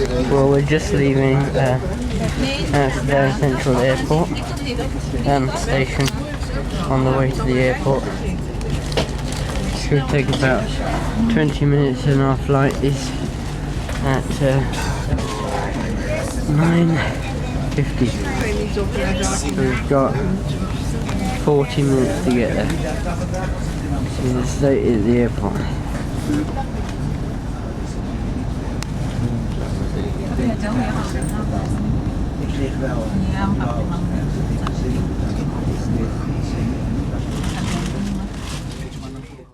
Well, we're just leaving Amsterdam Central Airport station on the way to the airport. Should take about 20 minutes, and our flight is at 9:50. So we've got 40 minutes to get there. See the state at the airport.